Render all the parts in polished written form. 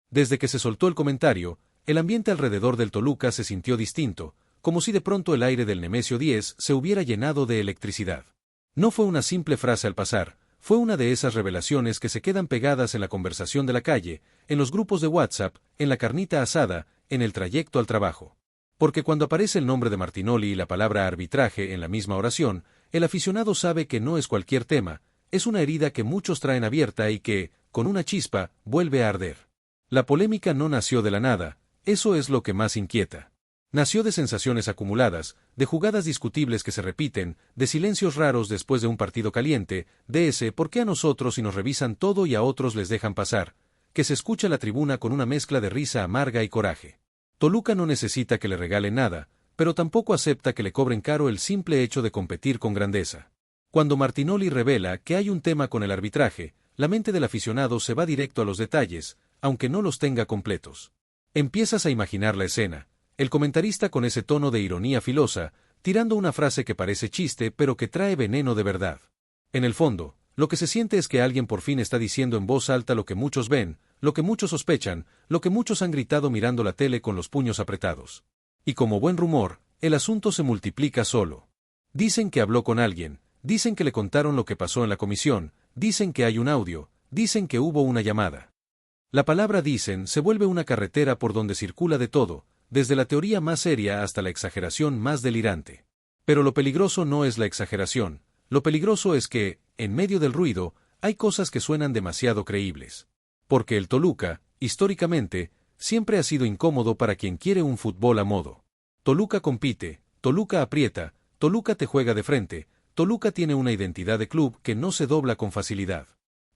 Desde que se soltó el comentario, el ambiente alrededor del Toluca se sintió distinto, como si de pronto el aire del Nemesio 10 se hubiera llenado de electricidad. No fue una simple frase al pasar, fue una de esas revelaciones que se quedan pegadas en la conversación de la calle, en los grupos de WhatsApp, en la carnita asada, en el trayecto al trabajo. Porque cuando aparece el nombre de Martinoli y la palabra arbitraje en la misma oración, el aficionado sabe que no es cualquier tema, es una herida que muchos traen abierta y que, con una chispa, vuelve a arder. La polémica no nació de la nada, eso es lo que más inquieta. Nació de sensaciones acumuladas, de jugadas discutibles que se repiten, de silencios raros después de un partido caliente, de ese ¿por qué a nosotros y nos revisan todo y a otros les dejan pasar?, que se escucha la tribuna con una mezcla de risa amarga y coraje. Toluca no necesita que le regalen nada, pero tampoco acepta que le cobren caro el simple hecho de competir con grandeza. Cuando Martinoli revela que hay un tema con el arbitraje, la mente del aficionado se va directo a los detalles, aunque no los tenga completos. Empiezas a imaginar la escena, el comentarista con ese tono de ironía filosa, tirando una frase que parece chiste pero que trae veneno de verdad. En el fondo, lo que se siente es que alguien por fin está diciendo en voz alta lo que muchos ven, lo que muchos sospechan, lo que muchos han gritado mirando la tele con los puños apretados. Y como buen rumor, el asunto se multiplica solo. Dicen que habló con alguien, dicen que le contaron lo que pasó en la comisión, dicen que hay un audio, dicen que hubo una llamada. La palabra dicen se vuelve una carretera por donde circula de todo, desde la teoría más seria hasta la exageración más delirante. Pero lo peligroso no es la exageración, lo peligroso es que, en medio del ruido, hay cosas que suenan demasiado creíbles. Porque el Toluca, históricamente, siempre ha sido incómodo para quien quiere un fútbol a modo. Toluca compite, Toluca aprieta, Toluca te juega de frente, Toluca tiene una identidad de club que no se dobla con facilidad.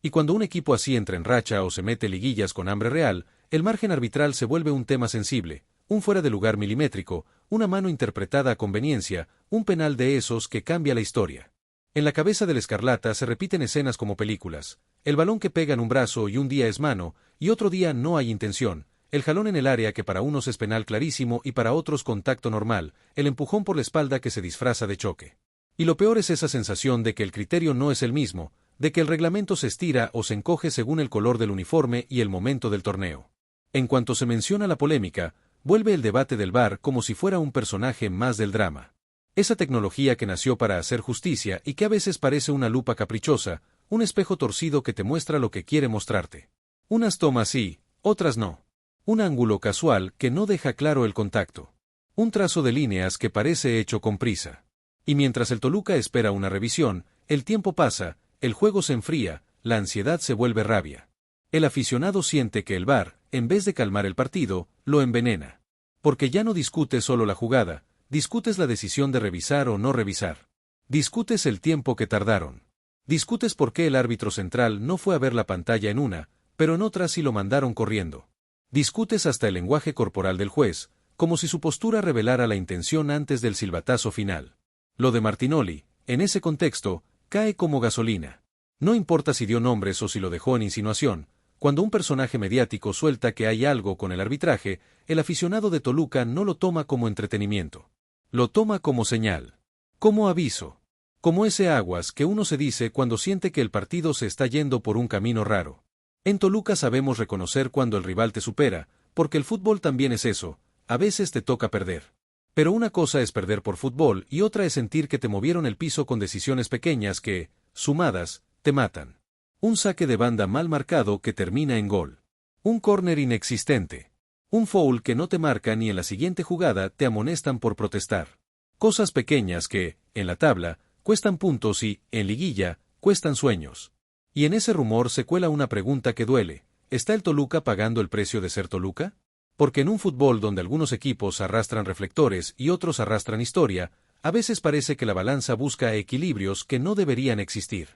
Y cuando un equipo así entra en racha o se mete liguillas con hambre real, el margen arbitral se vuelve un tema sensible, un fuera de lugar milimétrico, una mano interpretada a conveniencia, un penal de esos que cambia la historia. En la cabeza del Escarlata se repiten escenas como películas, el balón que pega en un brazo y un día es mano, y otro día no hay intención, el jalón en el área que para unos es penal clarísimo y para otros contacto normal, el empujón por la espalda que se disfraza de choque. Y lo peor es esa sensación de que el criterio no es el mismo, de que el reglamento se estira o se encoge según el color del uniforme y el momento del torneo. En cuanto se menciona la polémica, vuelve el debate del VAR como si fuera un personaje más del drama. Esa tecnología que nació para hacer justicia y que a veces parece una lupa caprichosa, un espejo torcido que te muestra lo que quiere mostrarte. Unas tomas sí, otras no. Un ángulo casual que no deja claro el contacto. Un trazo de líneas que parece hecho con prisa. Y mientras el Toluca espera una revisión, el tiempo pasa, el juego se enfría, la ansiedad se vuelve rabia. El aficionado siente que el VAR, en vez de calmar el partido, lo envenena. Porque ya no discutes solo la jugada, discutes la decisión de revisar o no revisar. Discutes el tiempo que tardaron. Discutes por qué el árbitro central no fue a ver la pantalla en una, pero en otra sí lo mandaron corriendo. Discutes hasta el lenguaje corporal del juez, como si su postura revelara la intención antes del silbatazo final. Lo de Martinoli, en ese contexto, cae como gasolina. No importa si dio nombres o si lo dejó en insinuación, cuando un personaje mediático suelta que hay algo con el arbitraje, el aficionado de Toluca no lo toma como entretenimiento. Lo toma como señal. Como aviso. Como ese aguas que uno se dice cuando siente que el partido se está yendo por un camino raro. En Toluca sabemos reconocer cuando el rival te supera, porque el fútbol también es eso, a veces te toca perder. Pero una cosa es perder por fútbol y otra es sentir que te movieron el piso con decisiones pequeñas que, sumadas, te matan. Un saque de banda mal marcado que termina en gol. Un córner inexistente. Un foul que no te marca ni en la siguiente jugada te amonestan por protestar. Cosas pequeñas que, en la tabla, cuestan puntos y, en liguilla, cuestan sueños. Y en ese rumor se cuela una pregunta que duele. ¿Está el Toluca pagando el precio de ser Toluca? Porque en un fútbol donde algunos equipos arrastran reflectores y otros arrastran historia, a veces parece que la balanza busca equilibrios que no deberían existir.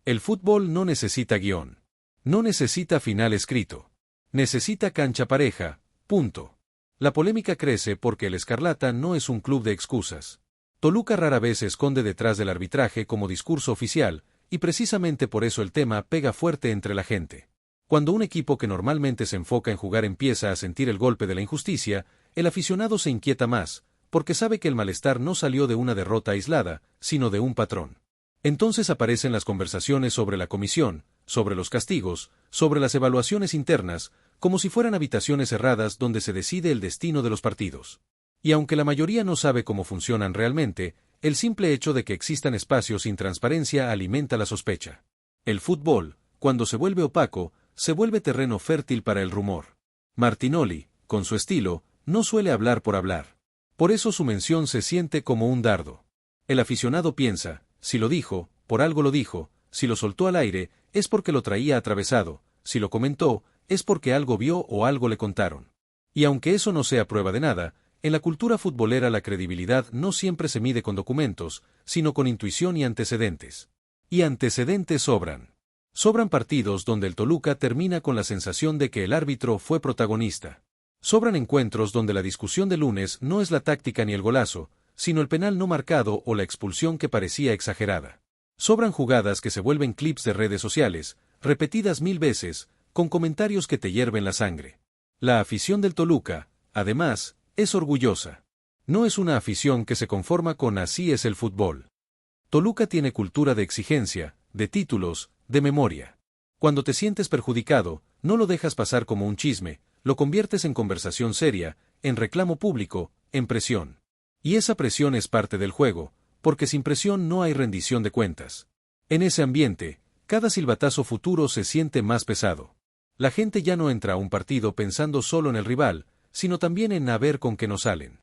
El fútbol no necesita guión. No necesita final escrito. Necesita cancha pareja, punto. La polémica crece porque el Escarlata no es un club de excusas. Toluca rara vez se esconde detrás del arbitraje como discurso oficial, y precisamente por eso el tema pega fuerte entre la gente. Cuando un equipo que normalmente se enfoca en jugar empieza a sentir el golpe de la injusticia, el aficionado se inquieta más, porque sabe que el malestar no salió de una derrota aislada, sino de un patrón. Entonces aparecen las conversaciones sobre la comisión, sobre los castigos, sobre las evaluaciones internas, como si fueran habitaciones cerradas donde se decide el destino de los partidos. Y aunque la mayoría no sabe cómo funcionan realmente, el simple hecho de que existan espacios sin transparencia alimenta la sospecha. El fútbol, cuando se vuelve opaco, se vuelve terreno fértil para el rumor. Martinoli, con su estilo, no suele hablar por hablar. Por eso su mención se siente como un dardo. El aficionado piensa, si lo dijo, por algo lo dijo, si lo soltó al aire, es porque lo traía atravesado, si lo comentó, es porque algo vio o algo le contaron. Y aunque eso no sea prueba de nada, en la cultura futbolera la credibilidad no siempre se mide con documentos, sino con intuición y antecedentes. Y antecedentes sobran. Sobran partidos donde el Toluca termina con la sensación de que el árbitro fue protagonista. Sobran encuentros donde la discusión de lunes no es la táctica ni el golazo, sino el penal no marcado o la expulsión que parecía exagerada. Sobran jugadas que se vuelven clips de redes sociales, repetidas 1000 veces, con comentarios que te hierven la sangre. La afición del Toluca, además, es orgullosa. No es una afición que se conforma con así es el fútbol. Toluca tiene cultura de exigencia, de títulos, de memoria. Cuando te sientes perjudicado, no lo dejas pasar como un chisme, lo conviertes en conversación seria, en reclamo público, en presión. Y esa presión es parte del juego, porque sin presión no hay rendición de cuentas. En ese ambiente, cada silbatazo futuro se siente más pesado. La gente ya no entra a un partido pensando solo en el rival, sino también en a ver con qué nos salen.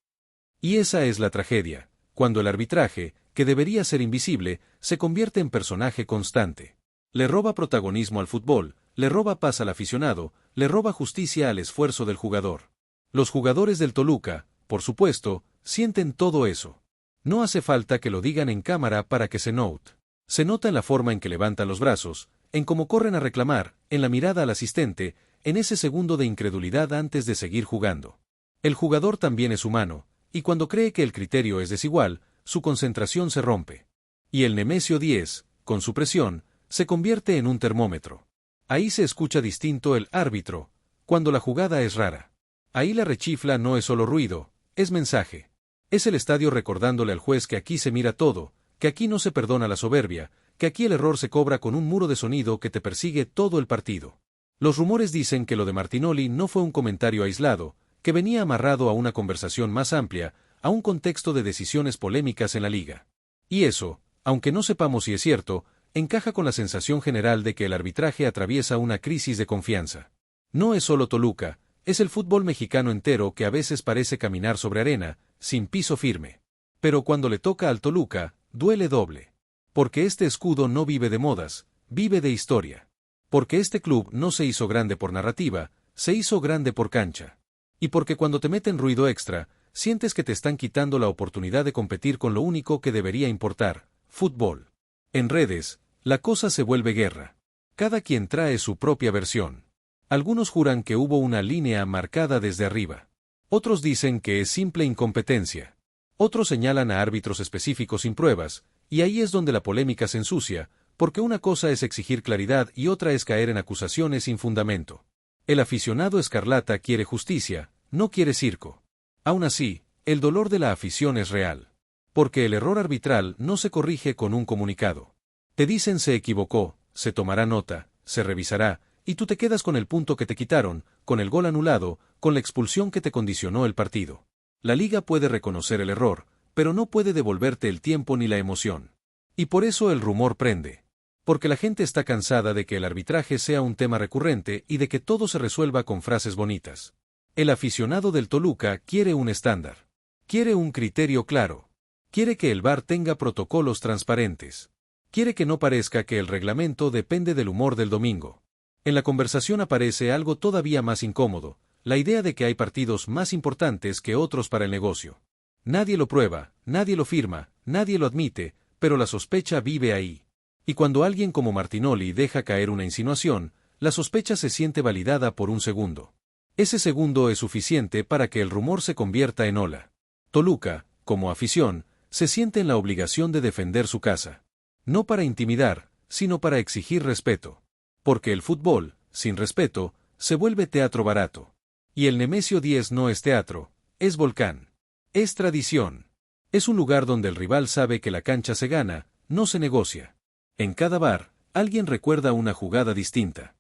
Y esa es la tragedia, cuando el arbitraje, que debería ser invisible, se convierte en personaje constante. Le roba protagonismo al fútbol, le roba paz al aficionado, le roba justicia al esfuerzo del jugador. Los jugadores del Toluca, por supuesto, sienten todo eso. No hace falta que lo digan en cámara para que se note. Se nota en la forma en que levantan los brazos, en cómo corren a reclamar, en la mirada al asistente, en ese segundo de incredulidad antes de seguir jugando. El jugador también es humano, y cuando cree que el criterio es desigual, su concentración se rompe. Y el Nemesio 10, con su presión, se convierte en un termómetro. Ahí se escucha distinto el árbitro, cuando la jugada es rara. Ahí la rechifla no es solo ruido, es mensaje. Es el estadio recordándole al juez que aquí se mira todo, que aquí no se perdona la soberbia, que aquí el error se cobra con un muro de sonido que te persigue todo el partido. Los rumores dicen que lo de Martinoli no fue un comentario aislado, que venía amarrado a una conversación más amplia, a un contexto de decisiones polémicas en la liga. Y eso, aunque no sepamos si es cierto, encaja con la sensación general de que el arbitraje atraviesa una crisis de confianza. No es solo Toluca, es el fútbol mexicano entero que a veces parece caminar sobre arena, sin piso firme. Pero cuando le toca al Toluca, duele doble. Porque este escudo no vive de modas, vive de historia. Porque este club no se hizo grande por narrativa, se hizo grande por cancha. Y porque cuando te meten ruido extra, sientes que te están quitando la oportunidad de competir con lo único que debería importar, fútbol. En redes, la cosa se vuelve guerra. Cada quien trae su propia versión. Algunos juran que hubo una línea marcada desde arriba. Otros dicen que es simple incompetencia. Otros señalan a árbitros específicos sin pruebas, y ahí es donde la polémica se ensucia, porque una cosa es exigir claridad y otra es caer en acusaciones sin fundamento. El aficionado escarlata quiere justicia, no quiere circo. Aún así, el dolor de la afición es real. Porque el error arbitral no se corrige con un comunicado. Te dicen se equivocó, se tomará nota, se revisará, y tú te quedas con el punto que te quitaron, con el gol anulado, con la expulsión que te condicionó el partido. La liga puede reconocer el error, pero no puede devolverte el tiempo ni la emoción. Y por eso el rumor prende. Porque la gente está cansada de que el arbitraje sea un tema recurrente y de que todo se resuelva con frases bonitas. El aficionado del Toluca quiere un estándar. Quiere un criterio claro. Quiere que el VAR tenga protocolos transparentes. Quiere que no parezca que el reglamento depende del humor del domingo. En la conversación aparece algo todavía más incómodo, la idea de que hay partidos más importantes que otros para el negocio. Nadie lo prueba, nadie lo firma, nadie lo admite, pero la sospecha vive ahí. Y cuando alguien como Martinoli deja caer una insinuación, la sospecha se siente validada por un segundo. Ese segundo es suficiente para que el rumor se convierta en ola. Toluca, como afición, se siente en la obligación de defender su casa. No para intimidar, sino para exigir respeto. Porque el fútbol, sin respeto, se vuelve teatro barato. Y el Nemesio 10 no es teatro, es volcán. Es tradición. Es un lugar donde el rival sabe que la cancha se gana, no se negocia. En cada bar, alguien recuerda una jugada distinta.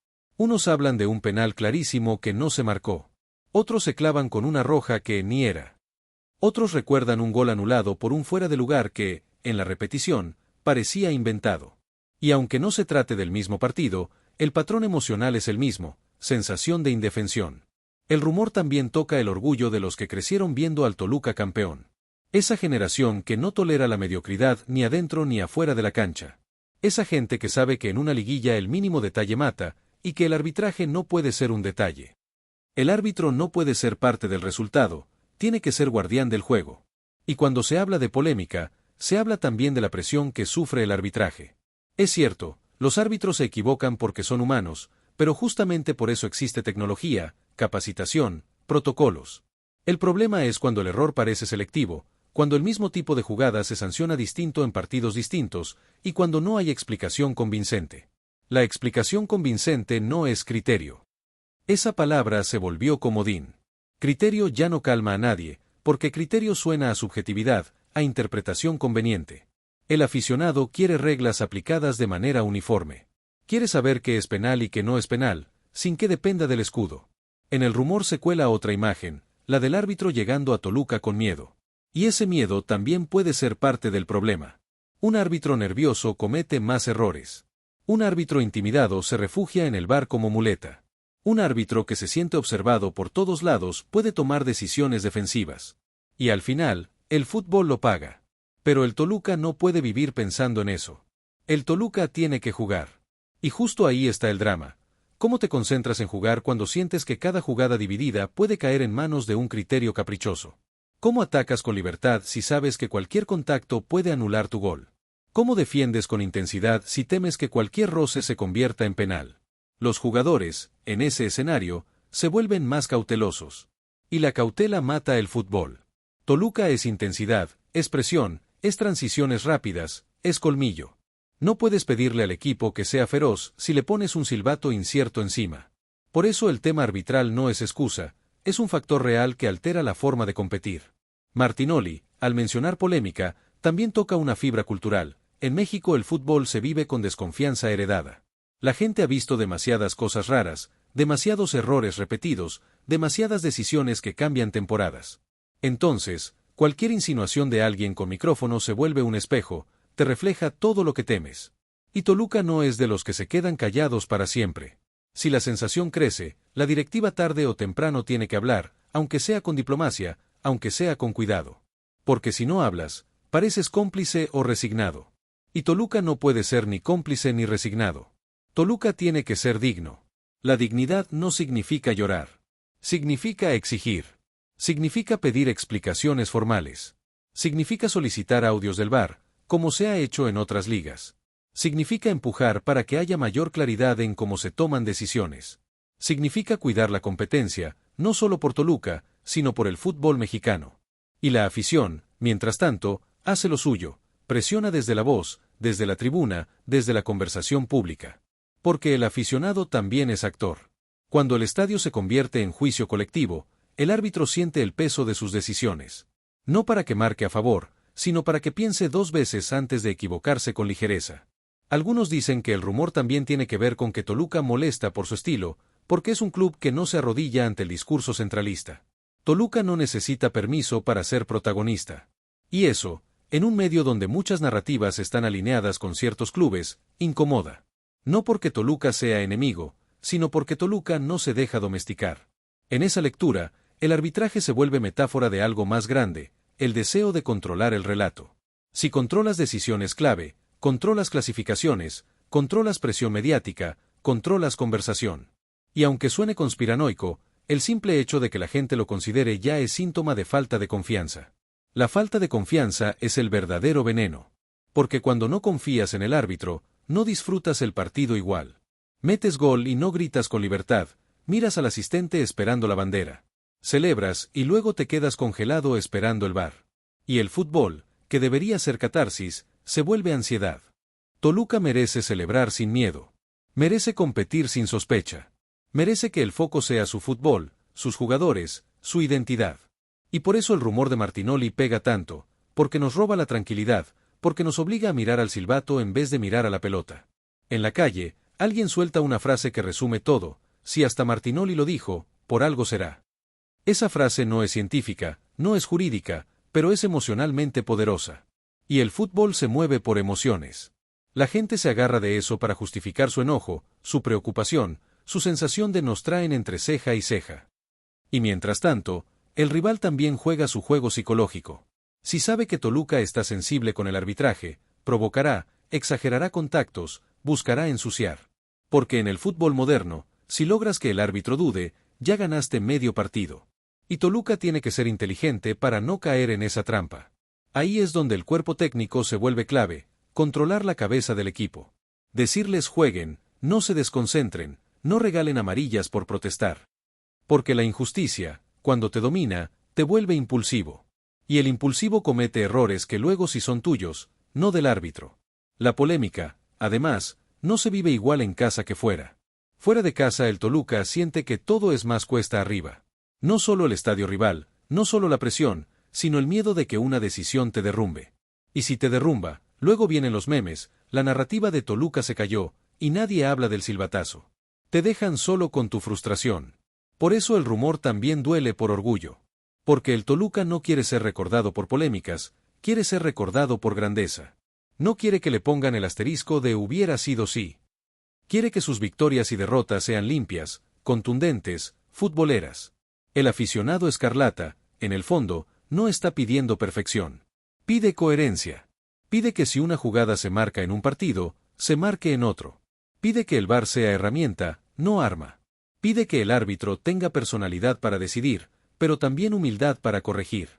Unos hablan de un penal clarísimo que no se marcó. Otros se clavan con una roja que ni era. Otros recuerdan un gol anulado por un fuera de lugar que, en la repetición, parecía inventado. Y aunque no se trate del mismo partido, el patrón emocional es el mismo, sensación de indefensión. El rumor también toca el orgullo de los que crecieron viendo al Toluca campeón. Esa generación que no tolera la mediocridad ni adentro ni afuera de la cancha. Esa gente que sabe que en una liguilla el mínimo detalle mata, y que el arbitraje no puede ser un detalle. El árbitro no puede ser parte del resultado, tiene que ser guardián del juego. Y cuando se habla de polémica, se habla también de la presión que sufre el arbitraje. Es cierto, los árbitros se equivocan porque son humanos, pero justamente por eso existe tecnología, capacitación, protocolos. El problema es cuando el error parece selectivo, cuando el mismo tipo de jugada se sanciona distinto en partidos distintos, y cuando no hay explicación convincente. La explicación convincente no es criterio. Esa palabra se volvió comodín. Criterio ya no calma a nadie, porque criterio suena a subjetividad, a interpretación conveniente. El aficionado quiere reglas aplicadas de manera uniforme. Quiere saber qué es penal y qué no es penal, sin que dependa del escudo. En el rumor se cuela otra imagen, la del árbitro llegando a Toluca con miedo. Y ese miedo también puede ser parte del problema. Un árbitro nervioso comete más errores. Un árbitro intimidado se refugia en el VAR como muleta. Un árbitro que se siente observado por todos lados puede tomar decisiones defensivas. Y al final, el fútbol lo paga. Pero el Toluca no puede vivir pensando en eso. El Toluca tiene que jugar. Y justo ahí está el drama. ¿Cómo te concentras en jugar cuando sientes que cada jugada dividida puede caer en manos de un criterio caprichoso? ¿Cómo atacas con libertad si sabes que cualquier contacto puede anular tu gol? ¿Cómo defiendes con intensidad si temes que cualquier roce se convierta en penal? Los jugadores, en ese escenario, se vuelven más cautelosos. Y la cautela mata el fútbol. Toluca es intensidad, es presión, es transiciones rápidas, es colmillo. No puedes pedirle al equipo que sea feroz si le pones un silbato incierto encima. Por eso el tema arbitral no es excusa, es un factor real que altera la forma de competir. Martinoli, al mencionar polémica, también toca una fibra cultural. En México el fútbol se vive con desconfianza heredada. La gente ha visto demasiadas cosas raras, demasiados errores repetidos, demasiadas decisiones que cambian temporadas. Entonces, cualquier insinuación de alguien con micrófono se vuelve un espejo, te refleja todo lo que temes. Y Toluca no es de los que se quedan callados para siempre. Si la sensación crece, la directiva tarde o temprano tiene que hablar, aunque sea con diplomacia, aunque sea con cuidado. Porque si no hablas, pareces cómplice o resignado. Y Toluca no puede ser ni cómplice ni resignado. Toluca tiene que ser digno. La dignidad no significa llorar. Significa exigir. Significa pedir explicaciones formales. Significa solicitar audios del VAR, como se ha hecho en otras ligas. Significa empujar para que haya mayor claridad en cómo se toman decisiones. Significa cuidar la competencia, no solo por Toluca, sino por el fútbol mexicano. Y la afición, mientras tanto, hace lo suyo, presiona desde la voz, desde la tribuna, desde la conversación pública. Porque el aficionado también es actor. Cuando el estadio se convierte en juicio colectivo, el árbitro siente el peso de sus decisiones. No para que marque a favor, sino para que piense dos veces antes de equivocarse con ligereza. Algunos dicen que el rumor también tiene que ver con que Toluca molesta por su estilo, porque es un club que no se arrodilla ante el discurso centralista. Toluca no necesita permiso para ser protagonista. Y eso, en un medio donde muchas narrativas están alineadas con ciertos clubes, incomoda. No porque Toluca sea enemigo, sino porque Toluca no se deja domesticar. En esa lectura, el arbitraje se vuelve metáfora de algo más grande, el deseo de controlar el relato. Si controlas decisiones clave, controlas clasificaciones, controlas presión mediática, controlas conversación. Y aunque suene conspiranoico, el simple hecho de que la gente lo considere ya es síntoma de falta de confianza. La falta de confianza es el verdadero veneno. Porque cuando no confías en el árbitro, no disfrutas el partido igual. Metes gol y no gritas con libertad, miras al asistente esperando la bandera. Celebras y luego te quedas congelado esperando el VAR. Y el fútbol, que debería ser catarsis, se vuelve ansiedad. Toluca merece celebrar sin miedo. Merece competir sin sospecha. Merece que el foco sea su fútbol, sus jugadores, su identidad. Y por eso el rumor de Martinoli pega tanto, porque nos roba la tranquilidad, porque nos obliga a mirar al silbato en vez de mirar a la pelota. En la calle, Alguien suelta una frase que resume todo: si hasta Martinoli lo dijo, por algo será. Esa frase no es científica, no es jurídica, pero es emocionalmente poderosa. Y el fútbol se mueve por emociones. La gente se agarra de eso para justificar su enojo, su preocupación, su sensación de nos traen entre ceja y ceja. Y mientras tanto, el rival también juega su juego psicológico. Si sabe que Toluca está sensible con el arbitraje, provocará, exagerará contactos, buscará ensuciar. Porque en el fútbol moderno, si logras que el árbitro dude, ya ganaste medio partido. Y Toluca tiene que ser inteligente para no caer en esa trampa. Ahí es donde el cuerpo técnico se vuelve clave, controlar la cabeza del equipo. Decirles jueguen, no se desconcentren, no regalen amarillas por protestar. Porque la injusticia, cuando te domina, te vuelve impulsivo. Y el impulsivo comete errores que luego sí son tuyos, no del árbitro. La polémica, además, no se vive igual en casa que fuera. Fuera de casa el Toluca siente que todo es más cuesta arriba. No solo el estadio rival, no solo la presión, sino el miedo de que una decisión te derrumbe. Y si te derrumba, luego vienen los memes, la narrativa de Toluca se cayó, y nadie habla del silbatazo. Te dejan solo con tu frustración. Por eso el rumor también duele por orgullo. Porque el Toluca no quiere ser recordado por polémicas, quiere ser recordado por grandeza. No quiere que le pongan el asterisco de hubiera sido sí. Quiere que sus victorias y derrotas sean limpias, contundentes, futboleras. El aficionado escarlata, en el fondo, no está pidiendo perfección. Pide coherencia. Pide que si una jugada se marca en un partido, se marque en otro. Pide que el VAR sea herramienta, no arma. Pide que el árbitro tenga personalidad para decidir, pero también humildad para corregir.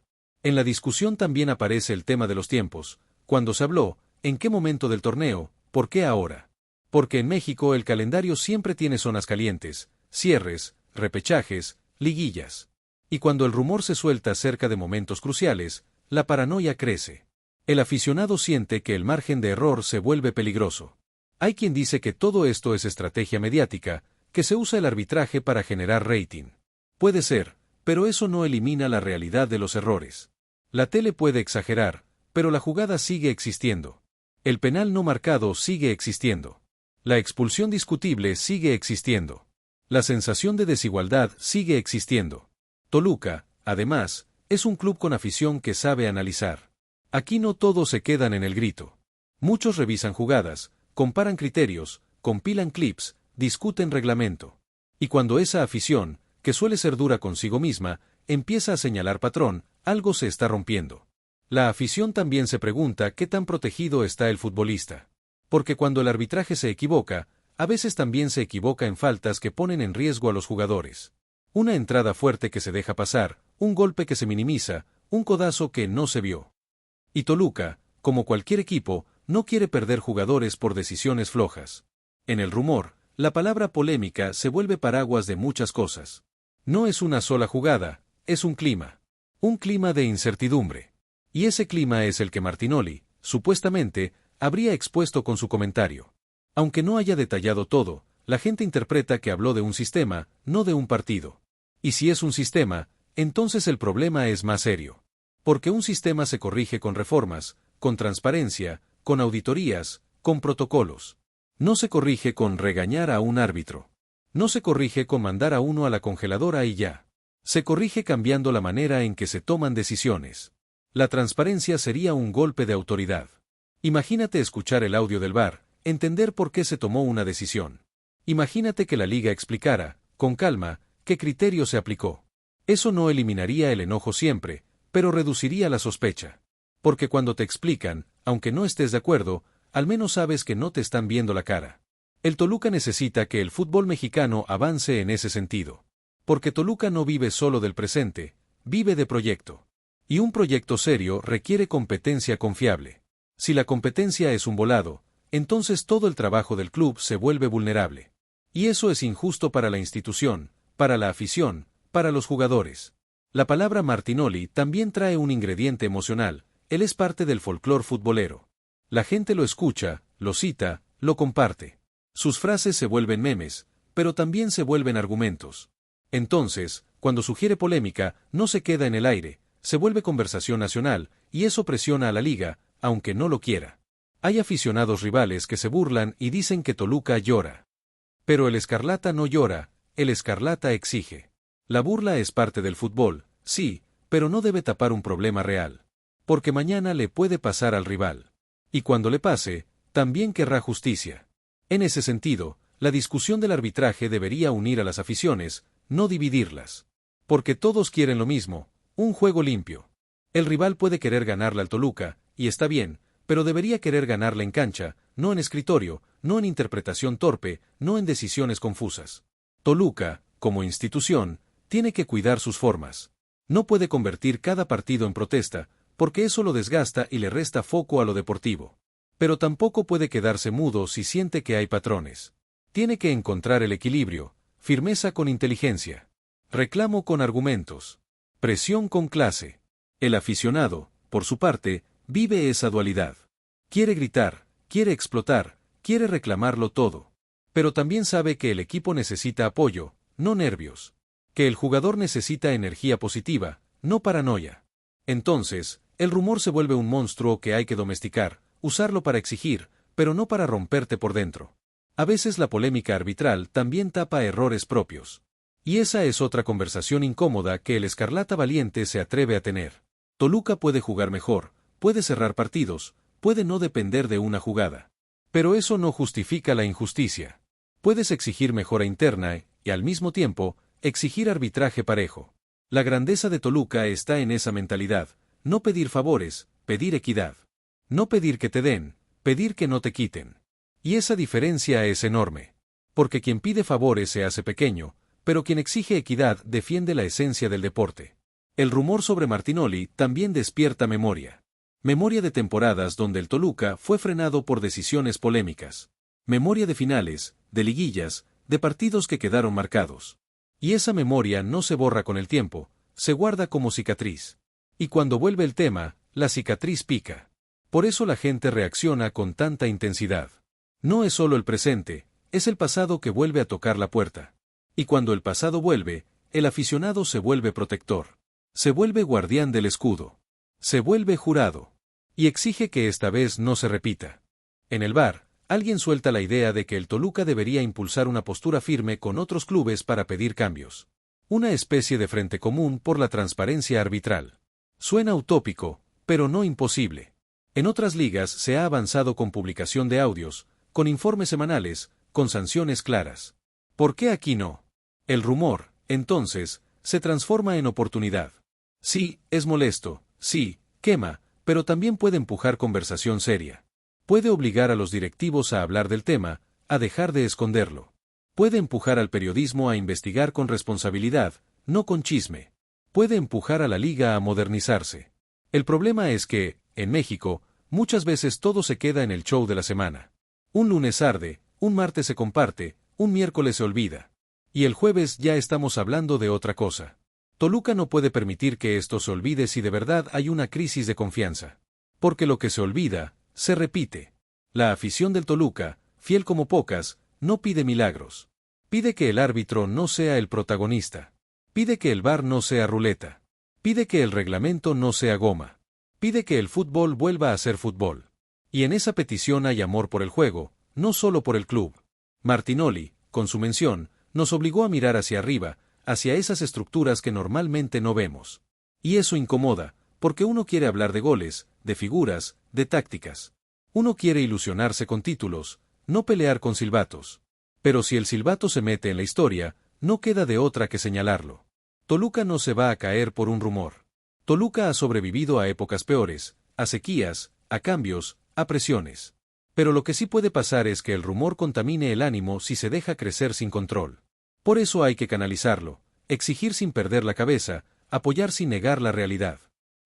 En la discusión también aparece el tema de los tiempos. Cuando se habló, ¿en qué momento del torneo? ¿Por qué ahora? Porque en México el calendario siempre tiene zonas calientes, cierres, repechajes, liguillas. Y cuando el rumor se suelta cerca de momentos cruciales, la paranoia crece. El aficionado siente que el margen de error se vuelve peligroso. Hay quien dice que todo esto es estrategia mediática, que se usa el arbitraje para generar rating. Puede ser, pero eso no elimina la realidad de los errores. La tele puede exagerar, pero la jugada sigue existiendo. El penal no marcado sigue existiendo. La expulsión discutible sigue existiendo. La sensación de desigualdad sigue existiendo. Toluca, además, es un club con afición que sabe analizar. Aquí no todos se quedan en el grito. Muchos revisan jugadas, comparan criterios, compilan clips, discuten reglamento. Y cuando esa afición, que suele ser dura consigo misma, empieza a señalar patrón, algo se está rompiendo. La afición también se pregunta qué tan protegido está el futbolista. Porque cuando el arbitraje se equivoca, a veces también se equivoca en faltas que ponen en riesgo a los jugadores. Una entrada fuerte que se deja pasar, un golpe que se minimiza, un codazo que no se vio. Y Toluca, como cualquier equipo, no quiere perder jugadores por decisiones flojas. En el rumor, la palabra polémica se vuelve paraguas de muchas cosas. No es una sola jugada, es un clima. Un clima de incertidumbre. Y ese clima es el que Martinoli, supuestamente, habría expuesto con su comentario. Aunque no haya detallado todo, la gente interpreta que habló de un sistema, no de un partido. Y si es un sistema, entonces el problema es más serio. Porque un sistema se corrige con reformas, con transparencia, con auditorías, con protocolos. No se corrige con regañar a un árbitro. No se corrige con mandar a uno a la congeladora y ya. Se corrige cambiando la manera en que se toman decisiones. La transparencia sería un golpe de autoridad. Imagínate escuchar el audio del VAR, entender por qué se tomó una decisión. Imagínate que la liga explicara, con calma, qué criterio se aplicó. Eso no eliminaría el enojo siempre, pero reduciría la sospecha. Porque cuando te explican, aunque no estés de acuerdo, al menos sabes que no te están viendo la cara. El Toluca necesita que el fútbol mexicano avance en ese sentido. Porque Toluca no vive solo del presente, vive de proyecto. Y un proyecto serio requiere competencia confiable. Si la competencia es un volado, entonces todo el trabajo del club se vuelve vulnerable. Y eso es injusto para la institución, para la afición, para los jugadores. La palabra Martinoli también trae un ingrediente emocional, él es parte del folclore futbolero. La gente lo escucha, lo cita, lo comparte. Sus frases se vuelven memes, pero también se vuelven argumentos. Entonces, cuando sugiere polémica, no se queda en el aire, se vuelve conversación nacional, y eso presiona a la liga, aunque no lo quiera. Hay aficionados rivales que se burlan y dicen que Toluca llora. Pero el Escarlata no llora, el Escarlata exige. La burla es parte del fútbol, sí, pero no debe tapar un problema real. Porque mañana le puede pasar al rival. Y cuando le pase, también querrá justicia. En ese sentido, la discusión del arbitraje debería unir a las aficiones, no dividirlas. Porque todos quieren lo mismo, un juego limpio. El rival puede querer ganarle al Toluca, y está bien, pero debería querer ganarle en cancha, no en escritorio, no en interpretación torpe, no en decisiones confusas. Toluca, como institución, tiene que cuidar sus formas. No puede convertir cada partido en protesta, porque eso lo desgasta y le resta foco a lo deportivo. Pero tampoco puede quedarse mudo si siente que hay patrones. Tiene que encontrar el equilibrio, firmeza con inteligencia, reclamo con argumentos, presión con clase. El aficionado, por su parte, vive esa dualidad. Quiere gritar, quiere explotar, quiere reclamarlo todo. Pero también sabe que el equipo necesita apoyo, no nervios. Que el jugador necesita energía positiva, no paranoia. Entonces, el rumor se vuelve un monstruo que hay que domesticar, usarlo para exigir, pero no para romperte por dentro. A veces la polémica arbitral también tapa errores propios. Y esa es otra conversación incómoda que el Escarlata valiente se atreve a tener. Toluca puede jugar mejor, puede cerrar partidos, puede no depender de una jugada. Pero eso no justifica la injusticia. Puedes exigir mejora interna y, al mismo tiempo, exigir arbitraje parejo. La grandeza de Toluca está en esa mentalidad, no pedir favores, pedir equidad. No pedir que te den, pedir que no te quiten. Y esa diferencia es enorme. Porque quien pide favores se hace pequeño, pero quien exige equidad defiende la esencia del deporte. El rumor sobre Martinoli también despierta memoria. Memoria de temporadas donde el Toluca fue frenado por decisiones polémicas. Memoria de finales, de liguillas, de partidos que quedaron marcados. Y esa memoria no se borra con el tiempo, se guarda como cicatriz. Y cuando vuelve el tema, la cicatriz pica. Por eso la gente reacciona con tanta intensidad. No es solo el presente, es el pasado que vuelve a tocar la puerta. Y cuando el pasado vuelve, el aficionado se vuelve protector. Se vuelve guardián del escudo. Se vuelve jurado. Y exige que esta vez no se repita. En el bar, alguien suelta la idea de que el Toluca debería impulsar una postura firme con otros clubes para pedir cambios. Una especie de frente común por la transparencia arbitral. Suena utópico, pero no imposible. En otras ligas se ha avanzado con publicación de audios, con informes semanales, con sanciones claras. ¿Por qué aquí no? El rumor, entonces, se transforma en oportunidad. Sí, es molesto, sí, quema, pero también puede empujar conversación seria. Puede obligar a los directivos a hablar del tema, a dejar de esconderlo. Puede empujar al periodismo a investigar con responsabilidad, no con chisme. Puede empujar a la liga a modernizarse. El problema es que, en México, muchas veces todo se queda en el show de la semana. Un lunes arde, un martes se comparte, un miércoles se olvida. Y el jueves ya estamos hablando de otra cosa. Toluca no puede permitir que esto se olvide si de verdad hay una crisis de confianza. Porque lo que se olvida, se repite. La afición del Toluca, fiel como pocas, no pide milagros. Pide que el árbitro no sea el protagonista. Pide que el VAR no sea ruleta. Pide que el reglamento no sea goma. Pide que el fútbol vuelva a ser fútbol. Y en esa petición hay amor por el juego, no solo por el club. Martinoli, con su mención, nos obligó a mirar hacia arriba, hacia esas estructuras que normalmente no vemos. Y eso incomoda, porque uno quiere hablar de goles, de figuras, de tácticas. Uno quiere ilusionarse con títulos, no pelear con silbatos. Pero si el silbato se mete en la historia, no queda de otra que señalarlo. Toluca no se va a caer por un rumor. Toluca ha sobrevivido a épocas peores, a sequías, a cambios, a presiones. Pero lo que sí puede pasar es que el rumor contamine el ánimo si se deja crecer sin control. Por eso hay que canalizarlo, exigir sin perder la cabeza, apoyar sin negar la realidad.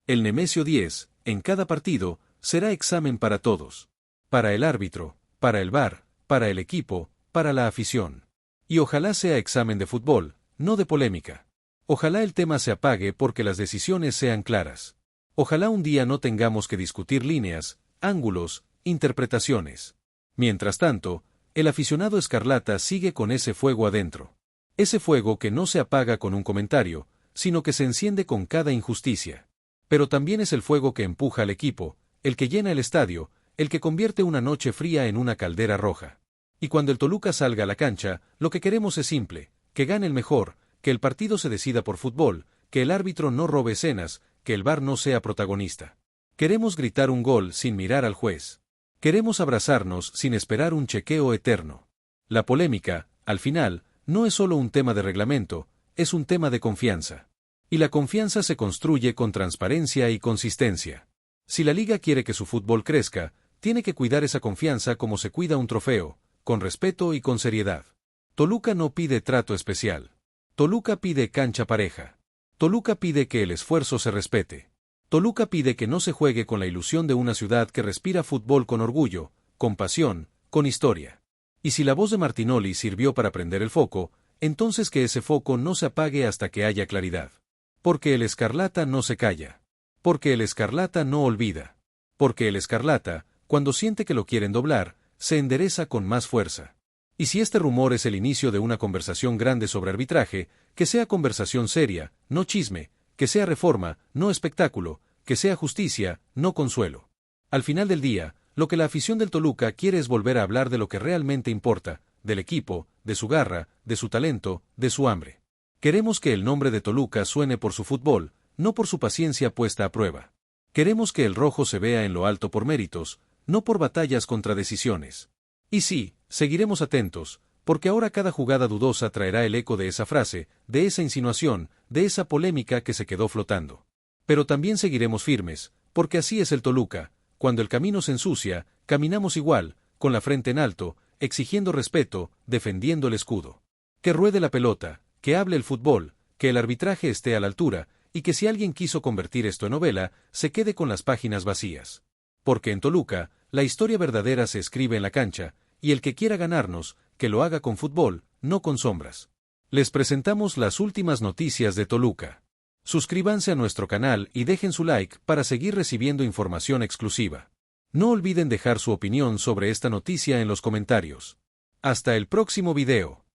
El Nemesio 10, en cada partido, será examen para todos. Para el árbitro, para el VAR, para el equipo, para la afición. Y ojalá sea examen de fútbol, no de polémica. Ojalá el tema se apague porque las decisiones sean claras. Ojalá un día no tengamos que discutir líneas, ángulos, interpretaciones. Mientras tanto, el aficionado escarlata sigue con ese fuego adentro. Ese fuego que no se apaga con un comentario, sino que se enciende con cada injusticia. Pero también es el fuego que empuja al equipo, el que llena el estadio, el que convierte una noche fría en una caldera roja. Y cuando el Toluca salga a la cancha, lo que queremos es simple, que gane el mejor, que el partido se decida por fútbol, que el árbitro no robe escenas, que el VAR no sea protagonista. Queremos gritar un gol sin mirar al juez. Queremos abrazarnos sin esperar un chequeo eterno. La polémica, al final, no es solo un tema de reglamento, es un tema de confianza. Y la confianza se construye con transparencia y consistencia. Si la liga quiere que su fútbol crezca, tiene que cuidar esa confianza como se cuida un trofeo, con respeto y con seriedad. Toluca no pide trato especial. Toluca pide cancha pareja. Toluca pide que el esfuerzo se respete. Toluca pide que no se juegue con la ilusión de una ciudad que respira fútbol con orgullo, con pasión, con historia. Y si la voz de Martinoli sirvió para prender el foco, entonces que ese foco no se apague hasta que haya claridad. Porque el Escarlata no se calla. Porque el Escarlata no olvida. Porque el Escarlata, cuando siente que lo quieren doblar, se endereza con más fuerza. Y si este rumor es el inicio de una conversación grande sobre arbitraje, que sea conversación seria, no chisme, que sea reforma, no espectáculo, que sea justicia, no consuelo. Al final del día, lo que la afición del Toluca quiere es volver a hablar de lo que realmente importa, del equipo, de su garra, de su talento, de su hambre. Queremos que el nombre de Toluca suene por su fútbol, no por su paciencia puesta a prueba. Queremos que el rojo se vea en lo alto por méritos, no por batallas contra decisiones. Y sí, seguiremos atentos, porque ahora cada jugada dudosa traerá el eco de esa frase, de esa insinuación, de esa polémica que se quedó flotando. Pero también seguiremos firmes, porque así es el Toluca, cuando el camino se ensucia, caminamos igual, con la frente en alto, exigiendo respeto, defendiendo el escudo. Que ruede la pelota, que hable el fútbol, que el arbitraje esté a la altura, y que si alguien quiso convertir esto en novela, se quede con las páginas vacías. Porque en Toluca, la historia verdadera se escribe en la cancha, y el que quiera ganarnos, que lo haga con fútbol, no con sombras. Les presentamos las últimas noticias de Toluca. Suscríbanse a nuestro canal y dejen su like para seguir recibiendo información exclusiva. No olviden dejar su opinión sobre esta noticia en los comentarios. Hasta el próximo video.